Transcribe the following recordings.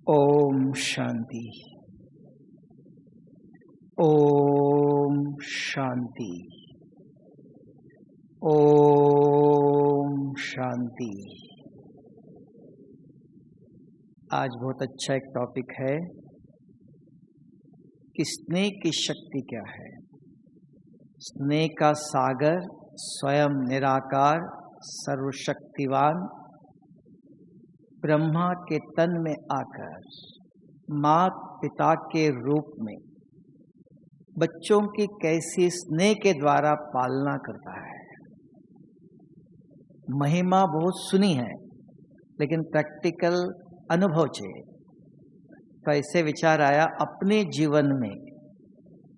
ओम शांति। ओम शांति। ओम शांति। आज बहुत अच्छा एक टॉपिक है कि स्नेह की शक्ति क्या है। स्नेह का सागर स्वयं निराकार सर्वशक्तिवान ब्रह्मा के तन में आकर मात पिता के रूप में बच्चों की कैसी स्नेह के द्वारा पालना करता है। महिमा बहुत सुनी है लेकिन प्रैक्टिकल अनुभव चाहिए। तो ऐसे विचार आया अपने जीवन में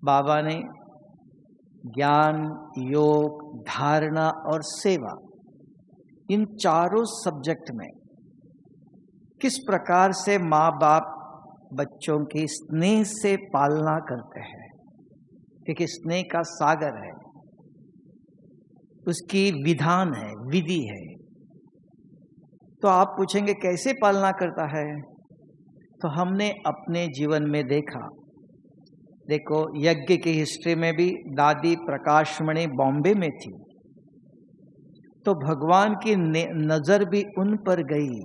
बाबा ने ज्ञान, योग, धारणा और सेवा इन चारों सब्जेक्ट में किस प्रकार से माँ बाप बच्चों की स्नेह से पालना करते हैं, क्योंकि स्नेह का सागर है, उसकी विधान है, विधि है। तो आप पूछेंगे कैसे पालना करता है। तो हमने अपने जीवन में देखा। देखो, यज्ञ की हिस्ट्री में भी दादी प्रकाशमणि बॉम्बे में थी, तो भगवान की नजर भी उन पर गई,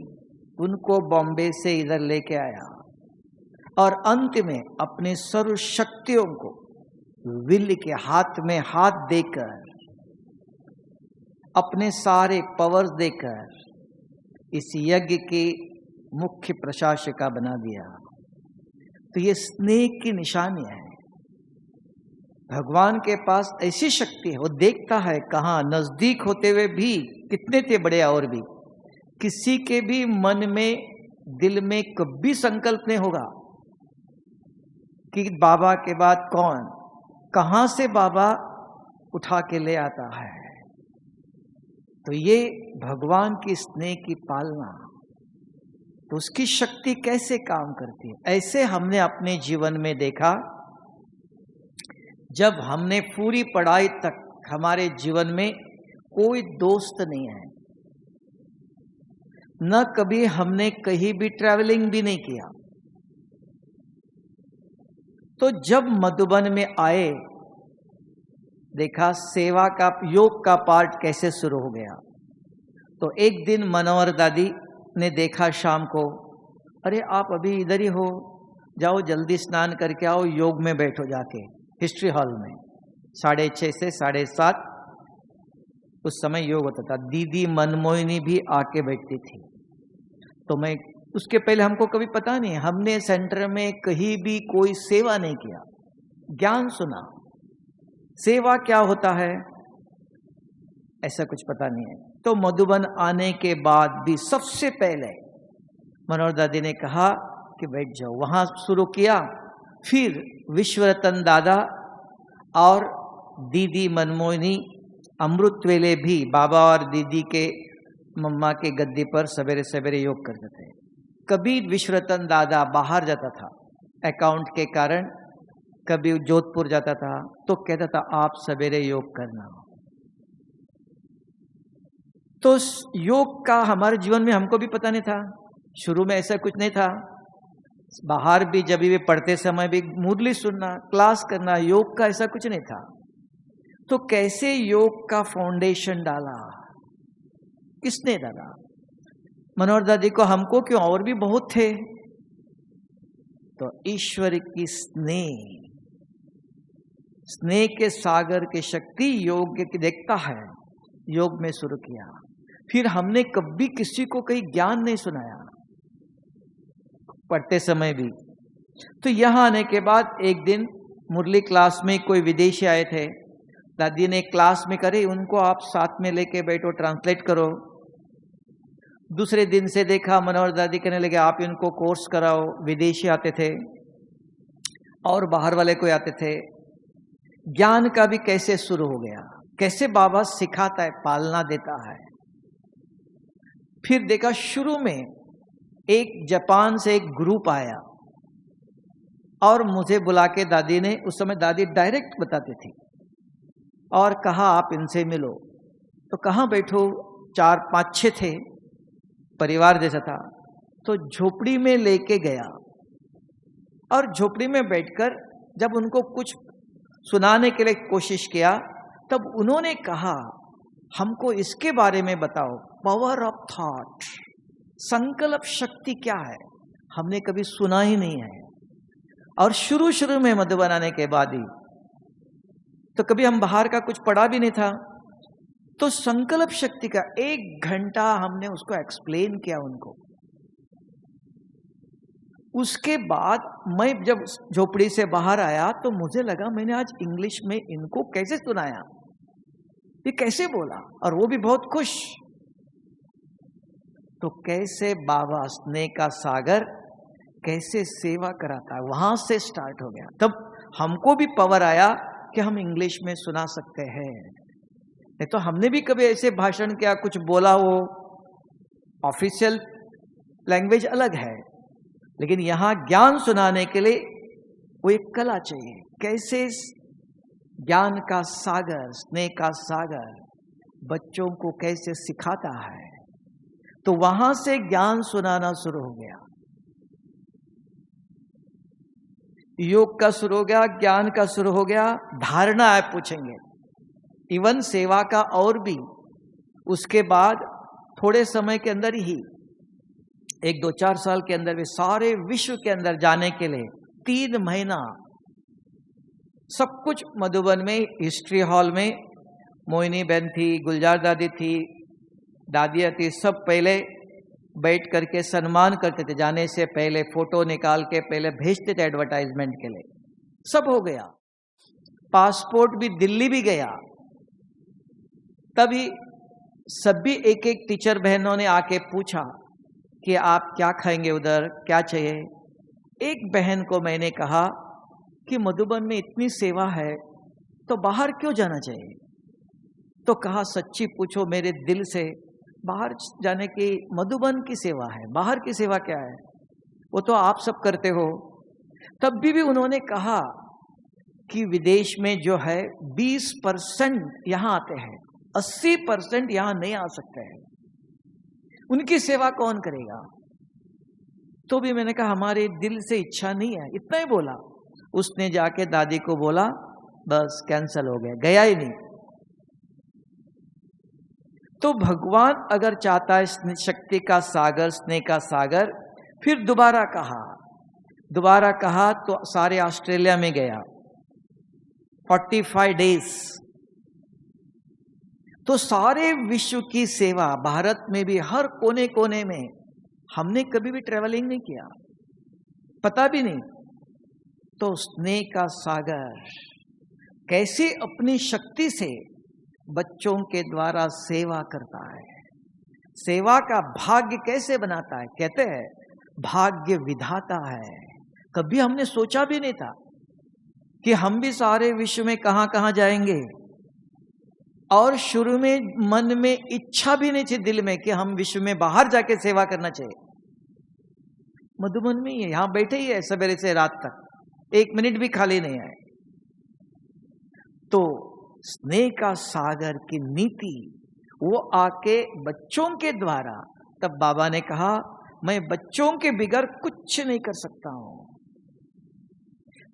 उनको बॉम्बे से इधर लेके आया और अंत में अपने सर्व शक्तियों को विल के हाथ में हाथ देकर, अपने सारे पावर्स देकर इस यज्ञ की मुख्य प्रशासिका बना दिया। तो ये स्नेह की निशानी है। भगवान के पास ऐसी शक्ति है, वो देखता है कहाँ, नजदीक होते हुए भी कितने थे बड़े, और भी किसी के भी मन में, दिल में कभी संकल्प नहीं होगा कि बाबा के बाद कौन, कहां से बाबा उठा के ले आता है। तो ये भगवान की स्नेह की पालना, तो उसकी शक्ति कैसे काम करती है, ऐसे हमने अपने जीवन में देखा। जब हमने पूरी पढ़ाई तक हमारे जीवन में कोई दोस्त नहीं है, न कभी हमने कहीं भी ट्रैवलिंग भी नहीं किया। तो जब मधुबन में आए, देखा सेवा का, योग का पार्ट कैसे शुरू हो गया। तो एक दिन मनोहर दादी ने देखा शाम को, अरे आप अभी इधर ही हो, जाओ जल्दी स्नान करके आओ, योग में बैठो जाके हिस्ट्री हॉल में। 6:30 से 7:30 उस समय योग होता था। दीदी मनमोहिनी भी आके बैठती थी। तो मैं, उसके पहले हमको कभी पता नहीं, हमने सेंटर में कहीं भी कोई सेवा नहीं किया, ज्ञान सुना। सेवा क्या होता है ऐसा कुछ पता नहीं है। तो मधुबन आने के बाद भी सबसे पहले मनोहर दादी ने कहा कि बैठ जाओ, वहां शुरू किया। फिर विश्वरतन दादा और दीदी मनमोहिनी अमृत वेले भी बाबा और दीदी के मम्मा के गद्दी पर सवेरे सवेरे योग करते थे। कभी विश्वरतन दादा बाहर जाता था अकाउंट के कारण, कभी जोधपुर जाता था, तो कहता था आप सवेरे योग करना। तो योग का हमारे जीवन में हमको भी पता नहीं था, शुरू में ऐसा कुछ नहीं था। बाहर भी जब भी पढ़ते समय भी मुरली सुनना, क्लास करना, योग का ऐसा कुछ नहीं था। तो कैसे योग का फाउंडेशन डाला, किसने डाला? मनोहर दादी को, हमको क्यों, और भी बहुत थे। तो ईश्वर की स्नेह, स्नेह के सागर की शक्ति योग की देखता है, योग में शुरू किया। फिर हमने कभी किसी को कहीं ज्ञान नहीं सुनाया पढ़ते समय भी। तो यहां आने के बाद एक दिन मुरली क्लास में कोई विदेशी आए थे, दादी ने क्लास में करे, उनको आप साथ में लेके बैठो, ट्रांसलेट करो। दूसरे दिन से देखा मनोहर दादी कहने लगे आप इनको कोर्स कराओ। विदेशी आते थे और बाहर वाले कोई आते थे। ज्ञान का भी कैसे शुरू हो गया, कैसे बाबा सिखाता है, पालना देता है। फिर देखा शुरू में एक जापान से एक ग्रुप आया और मुझे बुला के दादी ने, उस समय दादी डायरेक्ट बताती थी, और कहा आप इनसे मिलो। तो कहाँ बैठो, 4, 5, 6 थे, परिवार जैसा था। तो झोपड़ी में लेके गया और झोपड़ी में बैठकर जब उनको कुछ सुनाने के लिए कोशिश किया, तब उन्होंने कहा, हमको इसके बारे में बताओ, पावर ऑफ थॉट, संकल्प शक्ति क्या है, हमने कभी सुना ही नहीं है। और शुरू शुरू में मधुबन आने के बाद ही तो कभी हम बाहर का कुछ पढ़ा भी नहीं था, तो संकल्प शक्ति का 1 घंटा हमने उसको एक्सप्लेन किया उनको। उसके बाद मैं जब झोपड़ी से बाहर आया तो मुझे लगा मैंने आज इंग्लिश में इनको कैसे सुनाया, ये कैसे बोला, और वो भी बहुत खुश। तो कैसे बाबा स्नेह का सागर कैसे सेवा कराता है, वहां से स्टार्ट हो गया। तब हमको भी पावर आया कि हम इंग्लिश में सुना सकते हैं। नहीं तो हमने भी कभी ऐसे भाषण किया, कुछ बोला, वो ऑफिशियल लैंग्वेज अलग है, लेकिन यहां ज्ञान सुनाने के लिए वो एक कला चाहिए। कैसे ज्ञान का सागर, स्नेह का सागर बच्चों को कैसे सिखाता है, तो वहां से ज्ञान सुनाना शुरू हो गया। योग का शुरू हो गया, ज्ञान का शुरू हो गया, धारणा आप पूछेंगे, इवन सेवा का और भी। उसके बाद थोड़े समय के अंदर ही 1-2-4 साल के अंदर वे सारे विश्व के अंदर जाने के लिए 3 महीना सब कुछ मधुबन में हिस्ट्री हॉल में मोहिनी बहन थी, गुलजार दादी थी, दादिया थी, सब पहले बैठ करके सम्मान करते थे। जाने से पहले फोटो निकाल के पहले भेजते थे एडवर्टाइजमेंट के लिए। सब हो गया, पासपोर्ट भी दिल्ली भी गया। तभी सभी एक एक टीचर बहनों ने आके पूछा कि आप क्या खाएंगे, उधर क्या चाहिए। एक बहन को मैंने कहा कि मधुबन में इतनी सेवा है तो बाहर क्यों जाना चाहिए। तो कहा, सच्ची पूछो मेरे दिल से, बाहर जाने की मधुबन की सेवा है, बाहर की सेवा क्या है, वो तो आप सब करते हो। तब भी उन्होंने कहा कि विदेश में जो है 20% यहाँ आते हैं, 80% यहाँ नहीं आ सकते हैं, उनकी सेवा कौन करेगा। तो भी मैंने कहा हमारे दिल से इच्छा नहीं है, इतना ही बोला। उसने जाके दादी को बोला, बस कैंसल हो गया, गया ही नहीं। तो भगवान अगर चाहता है शक्ति का सागर, स्नेह का सागर, फिर दोबारा कहा तो सारे ऑस्ट्रेलिया में गया 45 डेज। तो सारे विश्व की सेवा, भारत में भी हर कोने कोने में, हमने कभी भी ट्रेवलिंग नहीं किया, पता भी नहीं। तो स्नेह का सागर कैसे अपनी शक्ति से बच्चों के द्वारा सेवा करता है, सेवा का भाग्य कैसे बनाता है। कहते हैं भाग्य विधाता है। कभी हमने सोचा भी नहीं था कि हम भी सारे विश्व में कहां कहां जाएंगे, और शुरू में मन में इच्छा भी नहीं थी दिल में कि हम विश्व में बाहर जाके सेवा करना चाहिए। मधुबन में ही है, यहां बैठे ही है सवेरे से रात तक, 1 मिनट भी खाली नहीं है। तो स्नेह का सागर की नीति वो आके बच्चों के द्वारा, तब बाबा ने कहा मैं बच्चों के बिगैर कुछ नहीं कर सकता हूं,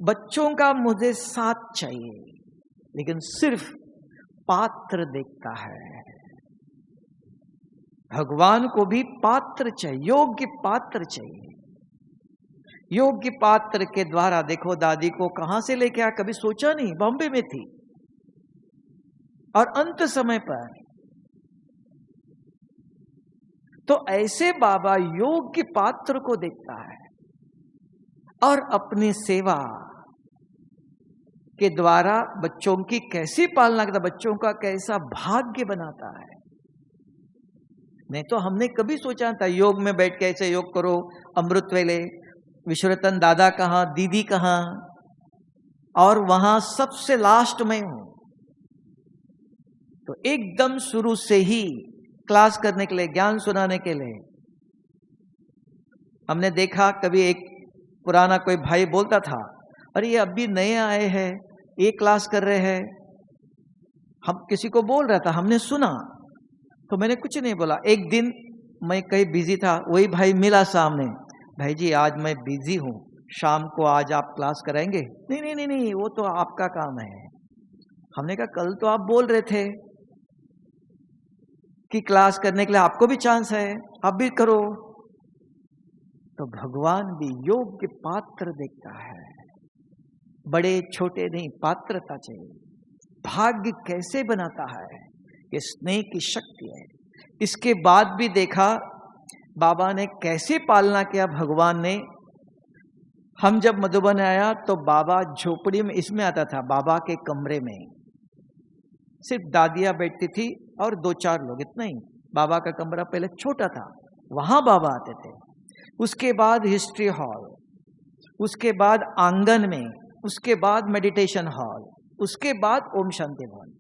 बच्चों का मुझे साथ चाहिए, लेकिन सिर्फ पात्र देखता है। भगवान को भी पात्र चाहिए, योग्य पात्र चाहिए। योग्य पात्र के द्वारा देखो दादी को कहां से लेके आया, कभी सोचा नहीं, बॉम्बे में थी, और अंत समय पर तो ऐसे बाबा योग्य पात्र को देखता है और अपनी सेवा के द्वारा बच्चों की कैसी पालना करता, बच्चों का कैसा भाग्य बनाता है। नहीं तो हमने कभी सोचा था योग में बैठ के ऐसे योग करो, अमृत वेले, विश्वरतन दादा कहां, दीदी कहां, और वहां सबसे लास्ट में हूं। तो एकदम शुरू से ही क्लास करने के लिए, ज्ञान सुनाने के लिए, हमने देखा कभी एक पुराना कोई भाई बोलता था, अरे ये अभी नए आए हैं, ये क्लास कर रहे हैं। हम किसी को बोल रहा था, हमने सुना, तो मैंने कुछ नहीं बोला। एक दिन मैं कहीं बिजी था, वही भाई मिला सामने, भाई जी आज मैं बिजी हूँ, शाम को आज आप क्लास कराएंगे? नहीं नहीं नहीं नहीं, वो तो आपका काम है। हमने कहा कल तो आप बोल रहे थे कि क्लास करने के लिए आपको भी चांस है, आप भी करो। तो भगवान भी योग्य पात्र देखता है, बड़े छोटे नहीं, पात्रता चाहिए। भाग्य कैसे बनाता है, ये स्नेह की शक्ति है। इसके बाद भी देखा बाबा ने कैसे पालना किया भगवान ने। हम जब मधुबन आया तो बाबा झोपड़ी में इसमें आता था, बाबा के कमरे में सिर्फ दादियां बैठती थी और 2-4 लोग, इतना ही। बाबा का कमरा पहले छोटा था, वहां बाबा आते थे। उसके बाद हिस्ट्री हॉल, उसके बाद आंगन में, उसके बाद मेडिटेशन हॉल, उसके बाद ओम शांति भवन।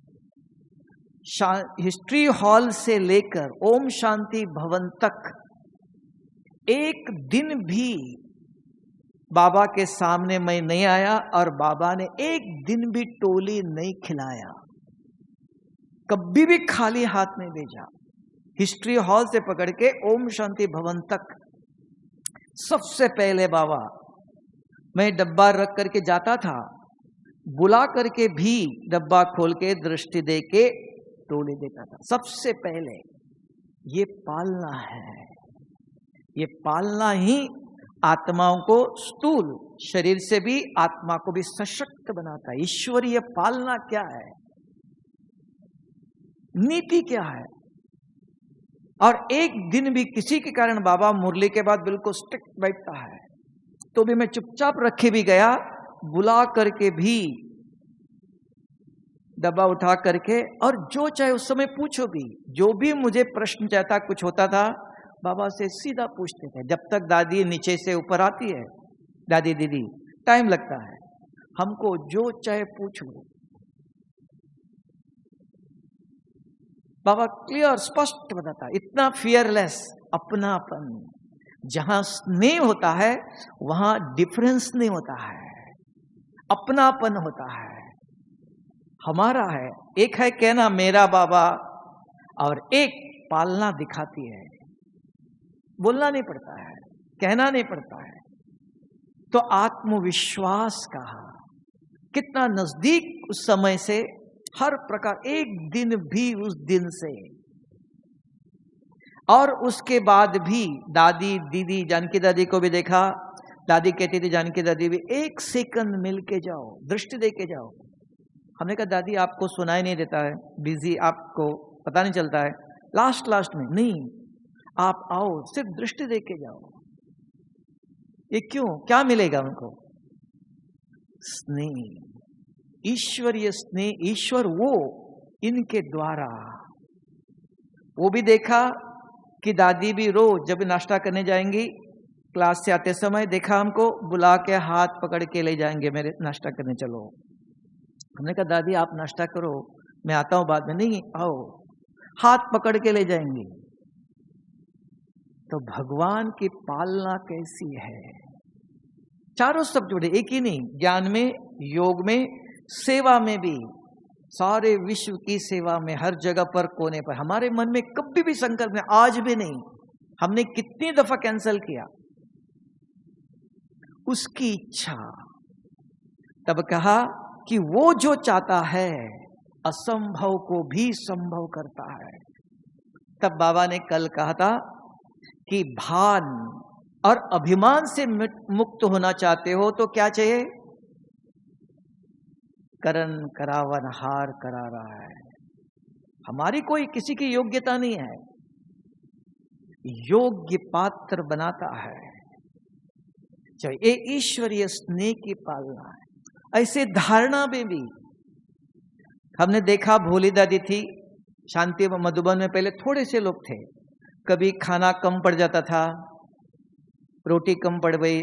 हिस्ट्री हॉल से लेकर ओम शांति भवन तक एक दिन भी बाबा के सामने मैं नहीं आया और बाबा ने एक दिन भी टोली नहीं खिलाया, कभी भी खाली हाथ नहीं भेजा। हिस्ट्री हॉल से पकड़ के ओम शांति भवन तक सबसे पहले बाबा, मैं डब्बा रख करके जाता था, बुला करके भी डब्बा खोल के दृष्टि दे के टोली देता था सबसे पहले। ये पालना है, ये पालना ही आत्माओं को स्थूल शरीर से भी आत्मा को भी सशक्त बनाता है। ईश्वरीय पालना क्या है, नीति क्या है। और एक दिन भी किसी के कारण बाबा मुरली के बाद बिल्कुल स्ट्रिक्ट बैठता है, तो भी मैं चुपचाप रखे भी गया, बुला करके भी डब्बा उठा करके, और जो चाहे उस समय पूछो भी, जो भी मुझे प्रश्न चाहता कुछ होता था बाबा से सीधा पूछते थे। जब तक दादी नीचे से ऊपर आती है, दादी दीदी टाइम लगता है, हमको जो चाहे पूछो। बाबा क्लियर स्पष्ट बताता, इतना फियरलेस अपनापन। जहां स्नेह होता है वहां डिफरेंस नहीं होता है, अपनापन होता है, हमारा है। एक है कहना मेरा बाबा, और एक पालना दिखाती है। बोलना नहीं पड़ता है, कहना नहीं पड़ता है। तो आत्मविश्वास कहा, कितना नजदीक उस समय से, हर प्रकार, एक दिन भी उस दिन से। और उसके बाद भी दादी दीदी, जानकी दादी को भी देखा, दादी कहती थी जानकी दादी भी, 1 सेकंड मिल के जाओ, दृष्टि दे के जाओ। हमने कहा दादी आपको सुनाई नहीं देता है, बिजी, आपको पता नहीं चलता है। लास्ट में नहीं, आप आओ, सिर्फ दृष्टि दे के जाओ। ये क्यों, क्या मिलेगा उनको? स्नेह, ईश्वरीय स्नेह। ईश्वर वो इनके द्वारा। वो भी देखा कि दादी भी रोज जब नाश्ता करने जाएंगी, क्लास से आते समय देखा हमको, बुला के हाथ पकड़ के ले जाएंगे, मेरे नाश्ता करने चलो। हमने कहा दादी आप नाश्ता करो, मैं आता हूं बाद में। नहीं, आओ, हाथ पकड़ के ले जाएंगे। तो भगवान की पालना कैसी है, चारों सब जुड़े, एक ही नहीं, ज्ञान में, योग में, सेवा में भी, सारे विश्व की सेवा में, हर जगह पर, कोने पर। हमारे मन में कभी भी संकल्प नहीं, आज भी नहीं, हमने कितनी दफा कैंसिल किया। उसकी इच्छा। तब कहा कि वो जो चाहता है असंभव को भी संभव करता है। तब बाबा ने कल कहा था कि भान और अभिमान से मुक्त होना चाहते हो तो क्या चाहिए? करन करावन हार करा रहा है। हमारी कोई किसी की योग्यता नहीं है, योग्य पात्र बनाता है। ये ईश्वरीय स्नेह की पालना है। ऐसे धारणा में भी हमने देखा, भोली दादी थी शांति मधुबन में, पहले थोड़े से लोग थे, कभी खाना कम पड़ जाता था, रोटी कम पड़ गई,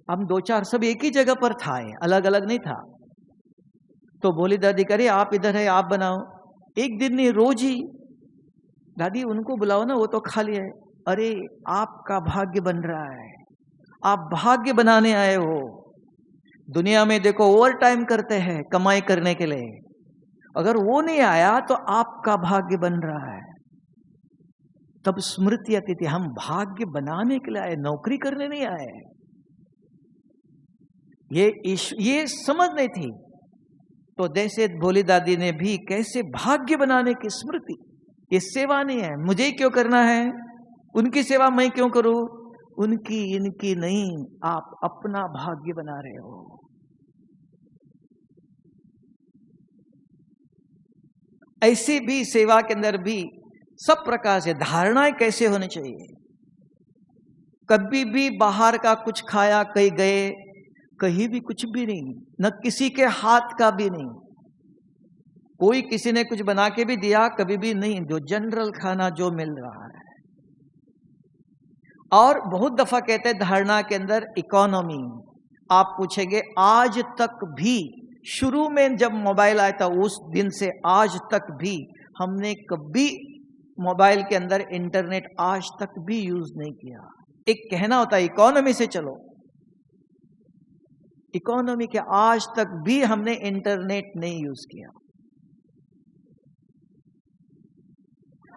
हम 2-4 सब एक ही जगह पर था, अलग अलग नहीं था। तो भोली दादी करे आप इधर है, आप बनाओ। एक दिन नहीं, रोज ही, दादी उनको बुलाओ ना, वो तो खाली है। अरे आपका भाग्य बन रहा है, आप भाग्य बनाने आए हो। दुनिया में देखो ओवर टाइम करते हैं कमाई करने के लिए, अगर वो नहीं आया तो आपका भाग्य बन रहा है। तब स्मृति आती थी, हम भाग्य बनाने के लिए आए, नौकरी करने नहीं आए। ये समझ नहीं थी। तो जैसे भोली दादी ने भी कैसे भाग्य बनाने की स्मृति, ये सेवा नहीं है, मुझे क्यों करना है, उनकी सेवा मैं क्यों करूं, उनकी इनकी नहीं, आप अपना भाग्य बना रहे हो। ऐसे भी सेवा के अंदर भी सब प्रकार से धारणाएं कैसे होनी चाहिए। कभी भी बाहर का कुछ खाया, कहीं गए, कहीं भी कुछ भी नहीं, न किसी के हाथ का भी नहीं, कोई किसी ने कुछ बना के भी दिया कभी भी नहीं, जो जनरल खाना जो मिल रहा है। और बहुत दफा कहते हैं धारणा के अंदर इकोनॉमी। आप पूछेंगे आज तक भी, शुरू में जब मोबाइल आया था उस दिन से आज तक भी हमने कभी मोबाइल के अंदर इंटरनेट आज तक भी यूज नहीं किया। एक कहना होता है इकोनॉमी से चलो, इकोनॉमी के आज तक भी हमने इंटरनेट नहीं यूज किया।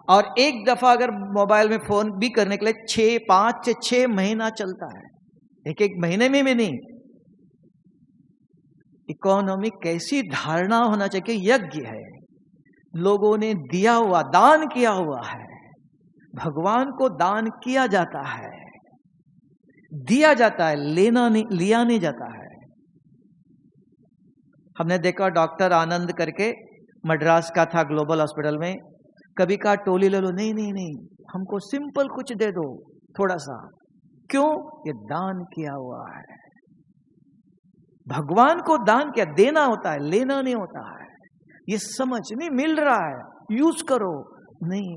और एक दफा अगर मोबाइल में फोन भी करने के लिए 5 से 6 महीना चलता है, एक महीने में भी नहीं। इकोनॉमी कैसी धारणा होना चाहिए कि यज्ञ है, लोगों ने दिया हुआ, दान किया हुआ है, भगवान को दान किया जाता है, दिया जाता है, लेना नहीं, लिया नहीं जाता है। हमने देखा डॉक्टर आनंद करके मद्रास का था, ग्लोबल हॉस्पिटल में, कभी कहा टोली ले लो, नहीं नहीं नहीं, हमको सिंपल कुछ दे दो थोड़ा सा, क्यों, ये दान किया हुआ है। भगवान को दान क्या देना होता है, लेना नहीं होता है। ये समझ नहीं मिल रहा है, यूज करो नहीं।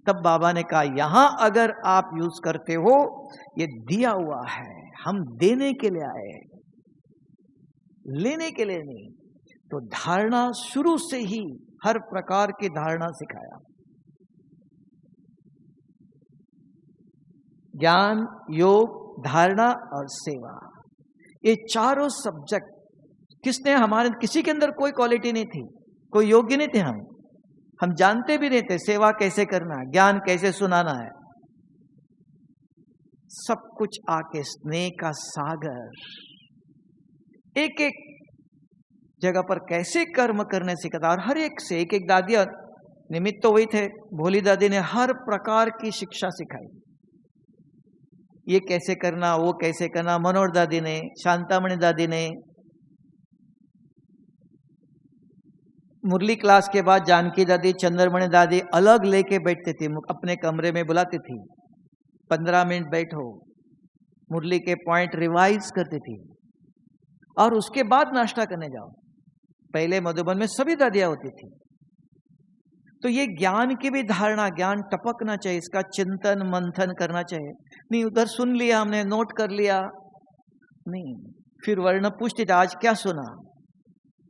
तब बाबा ने कहा यहां अगर आप यूज करते हो, ये दिया हुआ है, हम देने के लिए आए, लेने के लिए नहीं। तो धारणा शुरू से ही हर प्रकार की धारणा सिखाया। ज्ञान, योग, धारणा और सेवा, ये चारों सब्जेक्ट किसने, हमारे किसी के अंदर कोई क्वालिटी नहीं थी, कोई योग्य नहीं थे हम जानते भी नहीं थे सेवा कैसे करना है, ज्ञान कैसे सुनाना है। सब कुछ आके स्नेह का सागर, एक एक जगह पर कैसे कर्म करने सिखाता। और हर एक से एक एक दादियां, निमित्त तो वही थे, भोली दादी ने हर प्रकार की शिक्षा सिखाई, ये कैसे करना, वो कैसे करना। मनोहर दादी ने, शांतामणि दादी ने, मुरली क्लास के बाद जानकी दादी, चंद्रमणि दादी अलग लेके बैठते थे, अपने कमरे में बुलाती थी, 15 मिनट बैठो, मुरली के पॉइंट रिवाइज करती थी, और उसके बाद नाश्ता करने जाओ। पहले मधुबन में सभी दादियां होती थी। तो ये ज्ञान की भी धारणा, ज्ञान टपकना चाहिए, इसका चिंतन मंथन करना चाहिए। नहीं उधर सुन लिया हमने, नोट कर लिया, नहीं, फिर वर्ण पूछते थे आज क्या सुना,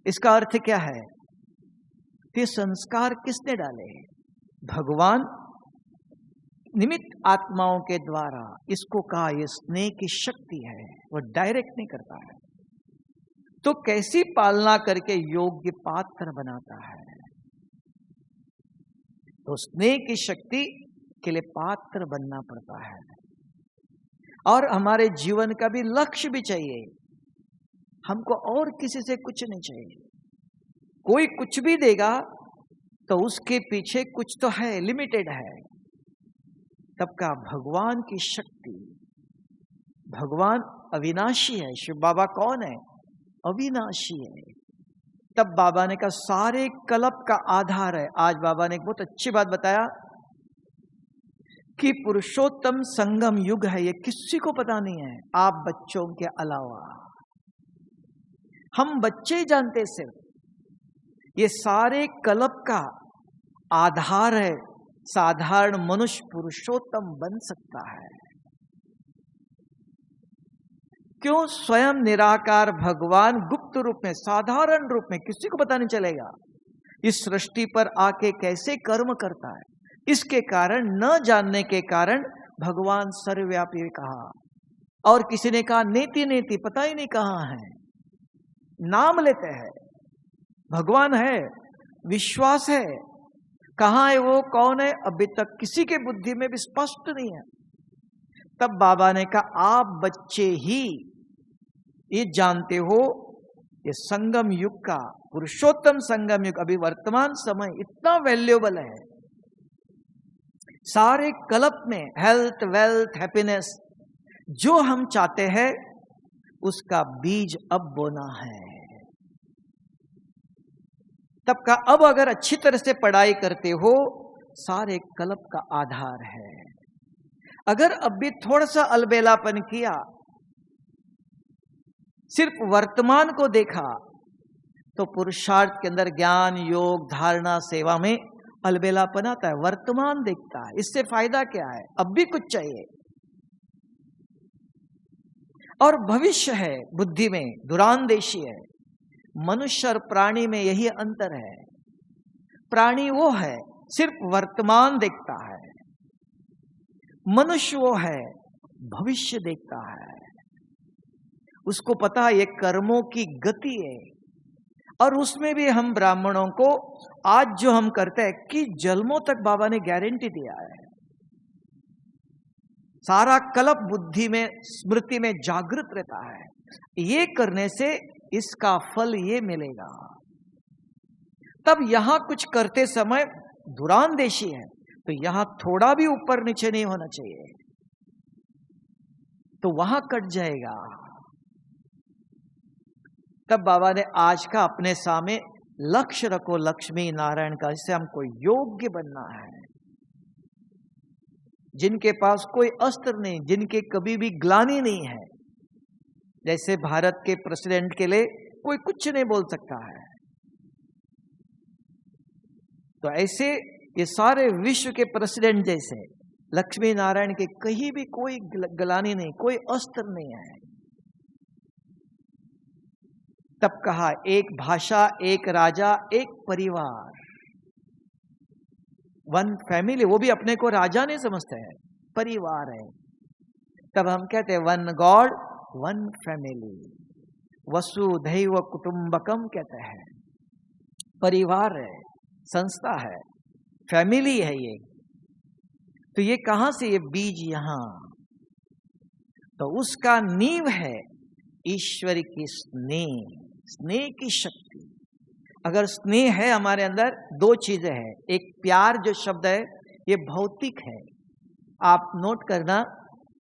इसका अर्थ क्या है। ये संस्कार किसने डाले, भगवान निमित्त आत्माओं के द्वारा। इसको कहा ये स्नेह की शक्ति है, वो डायरेक्ट नहीं करता है। तो कैसी पालना करके योग्य पात्र बनाता है। तो स्नेह की शक्ति के लिए पात्र बनना पड़ता है। और हमारे जीवन का भी लक्ष्य भी चाहिए, हमको और किसी से कुछ नहीं चाहिए। कोई कुछ भी देगा तो उसके पीछे कुछ तो है, लिमिटेड है। तब का भगवान की शक्ति, भगवान अविनाशी है। शिव बाबा कौन है, अविनाशी है। तब बाबा ने कहा सारे कल्प का आधार है। आज बाबा ने एक बहुत अच्छी बात बताया कि पुरुषोत्तम संगम युग है, ये किसी को पता नहीं है आप बच्चों के अलावा। हम बच्चे जानते सिर्फ। ये सारे कल्प का आधार है। साधारण मनुष्य पुरुषोत्तम बन सकता है। क्यों, स्वयं निराकार भगवान गुप्त रूप में, साधारण रूप में, किसी को पता नहीं चलेगा इस सृष्टि पर आके कैसे कर्म करता है। इसके कारण, न जानने के कारण भगवान सर्वव्यापी कहा। और किसी ने कहा नेति नेति, पता ही नहीं कहां है, नाम लेते हैं। भगवान है, विश्वास है, कहाँ है वो, कौन है, अभी तक किसी के बुद्धि में भी स्पष्ट नहीं है। तब बाबा ने कहा आप बच्चे ही ये जानते हो, ये संगम युग का, पुरुषोत्तम संगम युग, अभी वर्तमान समय इतना वैल्यूएबल है। सारे कल्प में हेल्थ, वेल्थ, हैप्पीनेस जो हम चाहते हैं उसका बीज अब बोना है। तब का अब अगर अच्छी तरह से पढ़ाई करते हो, सारे कल्प का आधार है। अगर अब भी थोड़ा सा अलबेलापन किया, सिर्फ वर्तमान को देखा, तो पुरुषार्थ के अंदर ज्ञान, योग, धारणा, सेवा में अलबेलापन आता है। वर्तमान देखता है, इससे फायदा क्या है, अब भी कुछ चाहिए। और भविष्य है बुद्धि में, दुरांदेशी है। मनुष्य और प्राणी में यही अंतर है। प्राणी वो है सिर्फ वर्तमान देखता है, मनुष्य वो है भविष्य देखता है। उसको पता है ये कर्मों की गति है। और उसमें भी हम ब्राह्मणों को आज जो हम करते हैं कि जन्मों तक बाबा ने गारंटी दिया है। सारा कल्प बुद्धि में, स्मृति में जागृत रहता है। ये करने से इसका फल ये मिलेगा। तब यहां कुछ करते समय दुरांदेशी है, तो यहां थोड़ा भी ऊपर नीचे नहीं होना चाहिए, तो वहां कट जाएगा। तब बाबा ने आज का अपने सामने लक्ष्य रखो, लक्ष्मी नारायण का, इससे हमको योग्य बनना है। जिनके पास कोई अस्त्र नहीं, जिनके कभी भी ग्लानि नहीं है, जैसे भारत के प्रेसिडेंट के लिए कोई कुछ नहीं बोल सकता है, तो ऐसे ये सारे विश्व के प्रेसिडेंट जैसे लक्ष्मी नारायण के कहीं भी कोई ग्लानि नहीं, कोई अस्त्र नहीं है। तब कहा एक भाषा, एक राजा, एक परिवार, वन फैमिली। वो भी अपने को राजा नहीं समझते हैं, परिवार है। तब हम कहते हैं वन गॉड, वन फैमिली, वसुधैव कुटुंबकम कहते हैं। परिवार है, संस्था है, फैमिली है ये। तो ये कहां से, ये बीज यहां, तो उसका नींव है ईश्वर की स्नेह, स्नेह की शक्ति। अगर स्नेह है हमारे अंदर, दो चीजें हैं। एक प्यार जो शब्द है ये भौतिक है, आप नोट करना,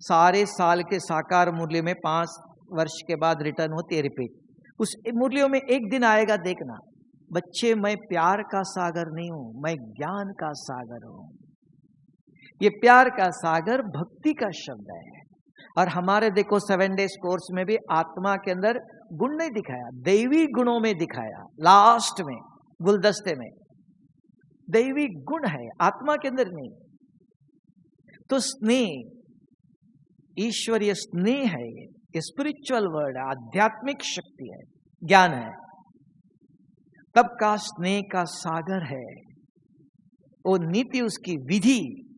सारे साल के साकार मूल्य में 5 वर्ष के बाद रिटर्न होती है, रिपीट। उस मूल्यों में एक दिन आएगा, देखना बच्चे, मैं प्यार का सागर नहीं हूं, मैं ज्ञान का सागर हूं। ये प्यार का सागर भक्ति का शब्द है। और हमारे देखो 7 डेज कोर्स में भी आत्मा के अंदर गुण नहीं दिखाया, दैवी गुणों में दिखाया। लास्ट में गुलदस्ते में दैवी गुण है, आत्मा के अंदर नहीं। तो स्नेह, ईश्वरीय स्नेह है, ये स्पिरिचुअल वर्ड है, आध्यात्मिक शक्ति है, ज्ञान है। तब का स्नेह का सागर है। वो नीति, उसकी विधि,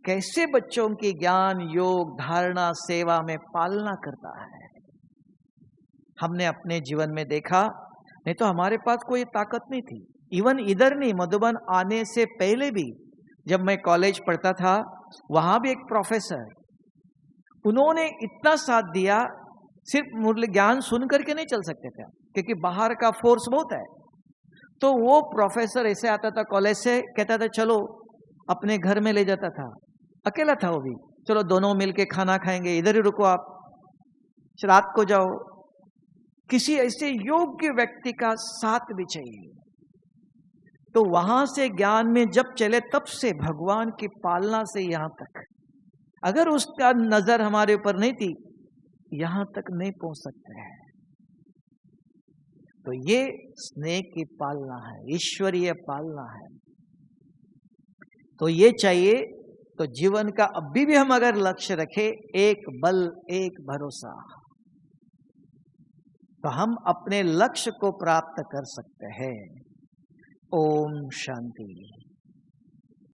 कैसे बच्चों की ज्ञान, योग, धारणा, सेवा में पालना करता है। हमने अपने जीवन में देखा, नहीं तो हमारे पास कोई ताकत नहीं थी। इवन इधर नहीं, मधुबन आने से पहले भी जब मैं कॉलेज पढ़ता था, वहां भी एक प्रोफेसर, उन्होंने इतना साथ दिया, सिर्फ मूल्य ज्ञान सुन करके नहीं चल सकते थे, क्योंकि बाहर का फोर्स बहुत है। तो वो प्रोफेसर ऐसे आता था कॉलेज से, कहता था चलो, अपने घर में ले जाता था। अकेला था वो भी, चलो दोनों मिलके खाना खाएंगे, इधर ही रुको आप, रात को जाओ। किसी ऐसे योग्य व्यक्ति का साथ भी चाहिए। तो वहां से ज्ञान में जब चले, तब से भगवान की पालना से यहां तक, अगर उसका नजर हमारे ऊपर नहीं थी, यहां तक नहीं पहुंच सकते हैं। तो ये स्नेह की पालना है, ईश्वरीय पालना है। तो ये चाहिए। तो जीवन का अभी भी हम अगर लक्ष्य रखें, एक बल, एक भरोसा, तो हम अपने लक्ष्य को प्राप्त कर सकते हैं। ओम शांति।